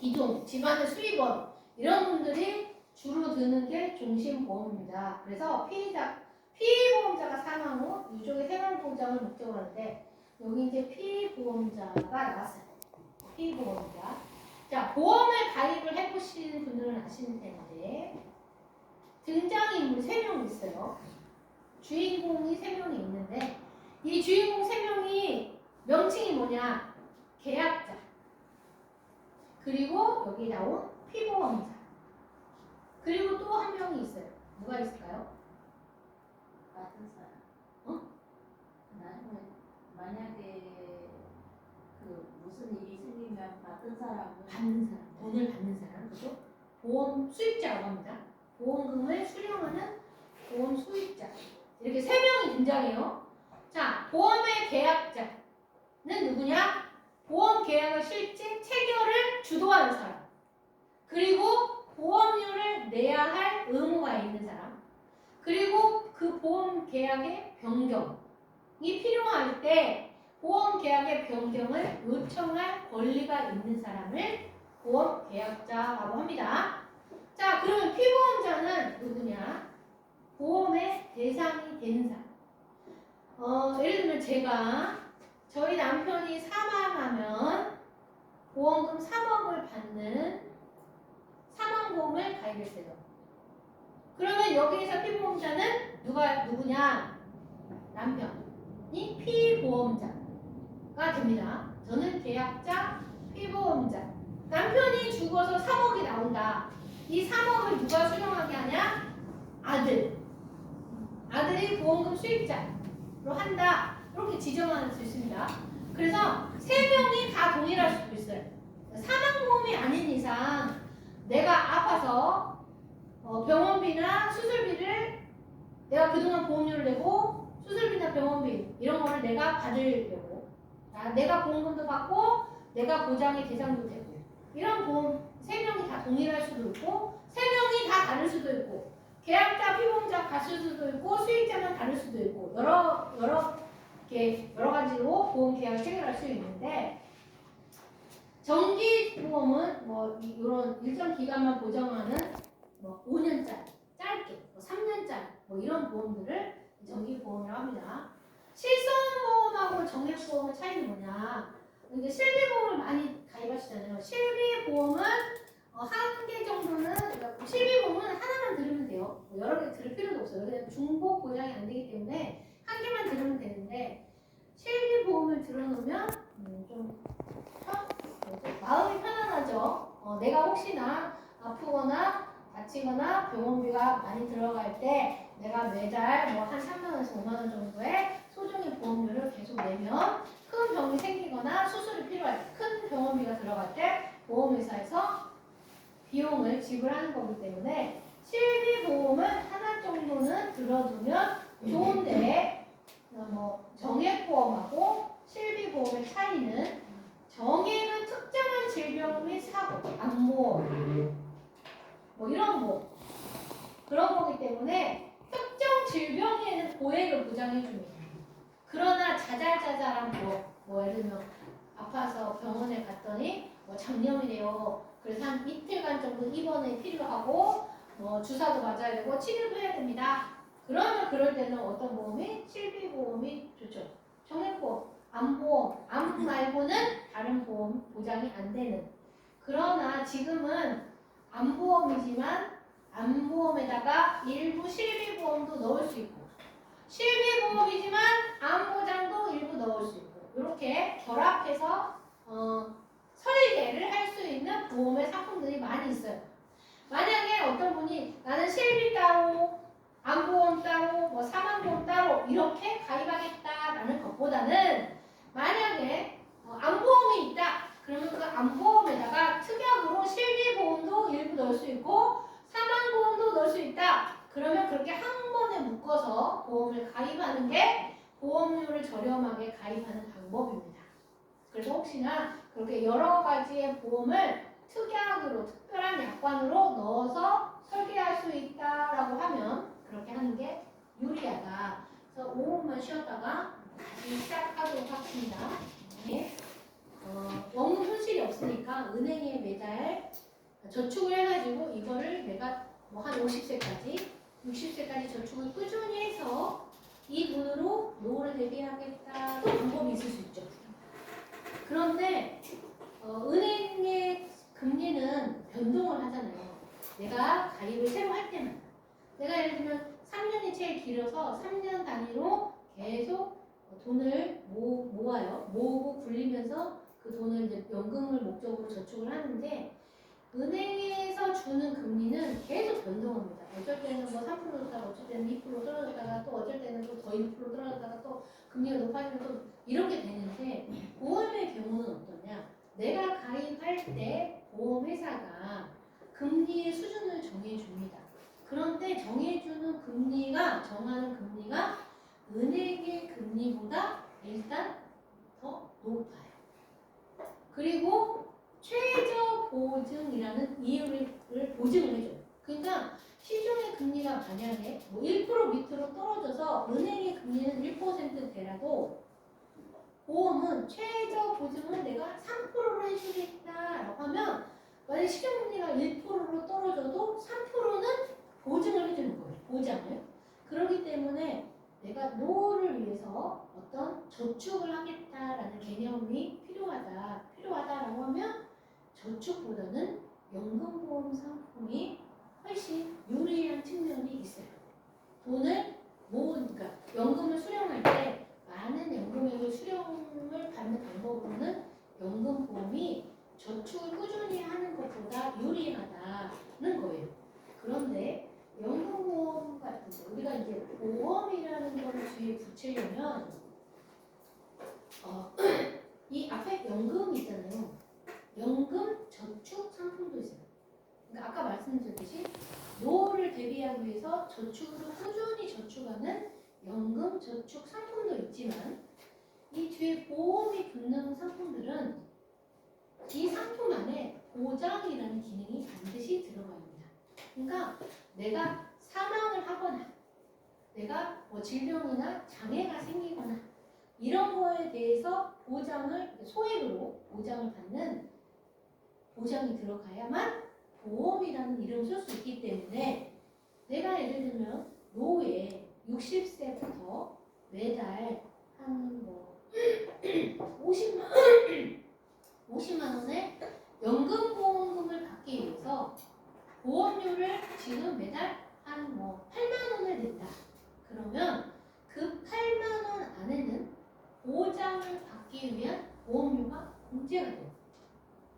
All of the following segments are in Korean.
기종, 집안의 수입원 이런 분들이 주로 드는 게 종신보험입니다. 그래서 피보험자가 사망 후 유족의 생활보장을 목적으로 하는데 여기 이제 피보험자가 나왔어요. 피보험자. 자, 보험에 가입을 해보신 분들은 아시는 텐데 등장인물 3명 있어요. 주인공이 3명이 있는데 이 주인공 3명이 명칭이 뭐냐? 계약자. 그리고 여기 나온 피보험자. 그리고 또 한 명이 있어요. 누가 있을까요? 받은 사람. 어? 나중에 만약에 그 무슨 일이 생기면 받은 사람은 받는 사람, 돈을 받는 사람, 그죠? 보험 수입자라고 합니다. 보험금을 수령하는 보험 수입자. 이렇게 3명이 등장해요. 자, 보험의 계약자는 누구냐? 보험 계약을 실제 체결을 주도하는 사람. 그리고 보험료를 내야 할 의무가 있는 사람. 그리고 그 보험 계약의 변경이 필요할 때 보험 계약의 변경을 요청할 권리가 있는 사람을 보험 계약자라고 합니다. 자, 그러면 피보험자는 누구냐? 보험의 대상이 되는 사람. 예를 들면 저희 남편이 사망하면 보험금 3억을 받는 사망보험을 가입했어요. 그러면 여기에서 피보험자는 누구냐? 남편이 피보험자가 됩니다. 저는 계약자, 피보험자. 남편이 죽어서 3억이 나온다. 이 3억을 누가 수령하게 하냐? 아들이 보험금 수입자로 한다. 이렇게 지정할 수 있습니다. 그래서 3명이 다 동일할 수도 있어요. 사망보험이 아닌 이상 내가 아파서 병원비나 수술비를 내가 그동안 보험료를 내고 수술비나 병원비 이런 거를 내가 받으려고 내가 보험금도 받고 내가 보장의 대상도 되고 이런 보험 3명이 다 동일할 수도 있고 3명이 다 다를 수도 있고 계약자, 피보험자 같을 수도 있고 수익자만 다를 수도 있고 여러 가지로 보험 계약을 체결할 수 있는데 정기보험은 이런 일정 기간만 보장하는 5년짜리, 짧게 3년짜리 이런 보험들을 정기보험이라고 합니다. 실손보험하고 정액보험의 차이는 뭐냐? 이게 실비보험을 많이 가입하시잖아요. 실비보험은 한 개 정도는 실비보험은 하나만 들으면 돼요. 여러 개 들을 필요도 없어요. 그냥 중복 보장이 안 되기 때문에 한 개만 들으면 되는데 실비보험을 들어놓으면 좀 마음이 편안하죠. 내가 혹시나 아프거나 다치거나 병원비가 많이 들어갈 때 내가 매달 한 3만원에서 5만원 정도의 소정의 보험료를 계속 내면 큰 병이 생기거나 수술이 필요할 때 큰 병원비가 들어갈 때 보험회사에서 비용을 지불하는 거기 때문에 실비보험을 하나 정도는 들어두면 좋은데 정액보험하고 실비보험의 차이는 정액은 특정한 질병 및 사고, 암보험 이런 보험 그런 거기 때문에 특정 질병에는 고액을 보장해 줍니다. 그러나 자잘자잘한 예를 들면 아파서 병원에 갔더니 장염이래요. 그래서 한 이틀간 정도 입원이 필요하고 주사도 맞아야 되고 치료도 해야 됩니다. 그러면 그럴 때는 어떤 보험이? 실비보험이 좋죠. 정액보험, 암보험, 암 말고는 다른 보험 보장이 안 되는. 그러나 지금은 암보험이지만 암보험에다가 일부 실비보험도 넣을 수 있고 실비보험이지만 암보장도 일부 넣을 수 있고 이렇게 결합해서 설계를 할 수 있는 보험의 상품들이 많이 있어요. 만약에 어떤 분이 나는 실비 따로 암보험 따로 사망보험 따로 이렇게 가입하겠다라는 것보다는 만약에 암보험이 있다 그러면 그 암보험에다가 특약으로 실비보험도 일부 넣을 수 있고 사망보험도 넣을 수 있다 그러면 그렇게 한 번에 묶어서 보험을 가입하는 게 보험료를 저렴하게 가입하는 방법입니다. 그래서 혹시나 그렇게 여러 가지의 보험을 특약으로 특별한 약관으로 넣어서 설계할 수 있다라고 하면 그렇게 하는 게 유리하다. 그래서 5분만 쉬었다가 다시 시작하도록 하겠습니다. 원금 손실이 없으니까 은행에 매달 저축을 해가지고 이거를 내가 뭐 한 50세까지, 60세까지 저축을 꾸준히 해서 이 돈으로 노후를 대비하겠다도 방법이 있을 수 있죠. 그런데 은행의 금리는 변동을 하잖아요. 내가 가입을 새로 할 때마다. 내가 예를 들면 3년이 제일 길어서 3년 단위로 계속 돈을 모아요. 모으고 굴리면서 그 돈을 이제 연금을 목적으로 저축을 하는데 은행에서 주는 금리는 계속 변동합니다. 어쩔 때는 뭐 3% 줬다가 어쩔 때는 2% 떨어졌다가 또 어쩔 때는 또 더 2% 떨어졌다가 또 금리가 높아지면 또 이렇게 되는데 보험의 경우는 어떠냐? 내가 가입할 때 보험회사가 금리의 수준을 정해줍니다. 그런데 정해주는 정하는 금리가 은행의 금리보다 일단 더 높아요. 그리고 최저 보증이라는 이유를 보증을 해줘요. 그러니까 시중의 금리가 만약에 뭐 1% 밑으로 떨어져서 은행의 금리는 1%대라도 보험은 최저 보증은 내가 3%로 해주겠다라고 하면 만약 시중 금리가 1%로 떨어져도 3%는 보증을 해주는 거예요. 보장을. 그렇기 때문에 내가 노후를 위해서 어떤 저축을 하겠다라는 개념이 필요하다라고 하면 저축보다는 연금보험 상품이 훨씬 유리한 측면이 있어요. 돈을 그러니까 연금을 수령할 때 많은 연금액을 수령을 받는 방법으로는 연금보험이 저축을 꾸준히 하는 것보다 유리하다는 거예요. 그런데 연금보험 같은 거 우리가 이제 보험이라는 거를 뒤에 붙이려면 이 앞에 연금이 있잖아요. 연금 저축 상품도 있어요. 그러니까 아까 말씀드렸듯이 노후를 대비하기 위해서 저축으로 꾸준히 저축하는 연금 저축 상품도 있지만 이 뒤에 보험이 붙는 상품들은 이 상품 안에 보장이라는 기능이 반드시 들어가 있습니다. 그러니까 내가 사망을 하거나 내가 뭐 질병이나 장애가 생기거나 이런 거에 대해서 소액으로 보장을 받는 보장이 들어가야만 보험이라는 이름을 쓸 수 있기 때문에 내가 예를 들면 노후에 60세부터 매달 한 뭐 50만 원의 연금보험금을 받기 위해서 보험료를 지금 매달 한 뭐 8만 원을 낸다. 그러면 그 8만 원 안에는 보장을 받기 위한 보험료가 공제가 돼요.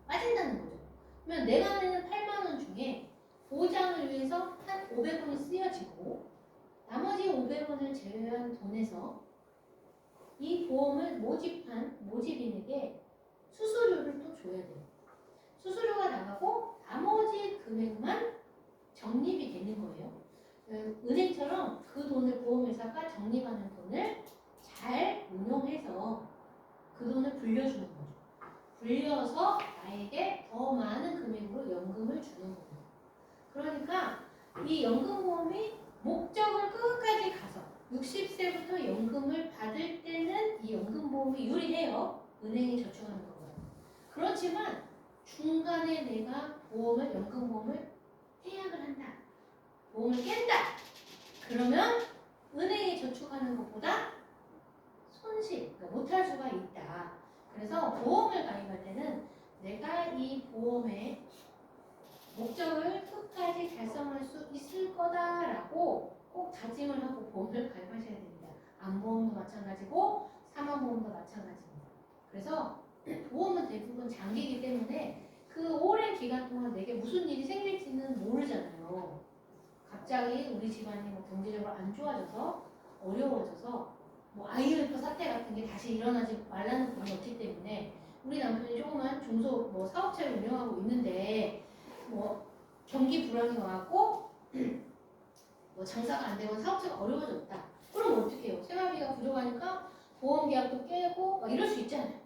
빠진다는 거죠. 그러면 내가 내는 8만 원 중에 보장을 위해서 한 500원이 쓰여지고 나머지 500원을 제외한 돈에서 이 보험을 모집한 모집인에게 수수료를 또 줘야 돼요. 수수료가 나가고 나머지 금액만 적립이 되는 거예요. 은행처럼 그 돈을 보험회사가 적립하는 돈을 잘 운용해서 그 돈을 불려주는 거죠. 불려서 나에게 더 많은 금액으로 연금을 주는 겁니다. 그러니까 이 연금보험이 목적을 끝까지 가서 60세부터 연금을 받을 때는 이 연금보험이 유리해요. 은행에 저축하는 것보다. 그렇지만 중간에 내가 연금보험을 해약을 한다. 보험을 깬다. 그러면 은행에 저축하는 것보다 그러니까 못할 수가 있다. 그래서 보험을 가입할 때는 내가 이 보험의 목적을 끝까지 달성할 수 있을 거다라고 꼭 다짐을 하고 보험을 가입하셔야 됩니다. 암보험도 마찬가지고 사망보험도 마찬가지입니다. 그래서 보험은 대부분 장기이기 때문에 그 오랜 기간 동안 내게 무슨 일이 생길지는 모르잖아요. 갑자기 우리 집안이 뭐 경제적으로 안 좋아져서 어려워져서 뭐 IMF 사태 같은 게 다시 일어나지 말라는 법이 없기 때문에 우리 남편이 조그만 중소 뭐 사업체를 운영하고 있는데 뭐 경기 불황이 와갖고 뭐 장사가 안 되고 사업체가 어려워졌다. 그럼 어떻게 해요? 생활비가 부족하니까 보험 계약도 깨고 막 이럴 수 있잖아요.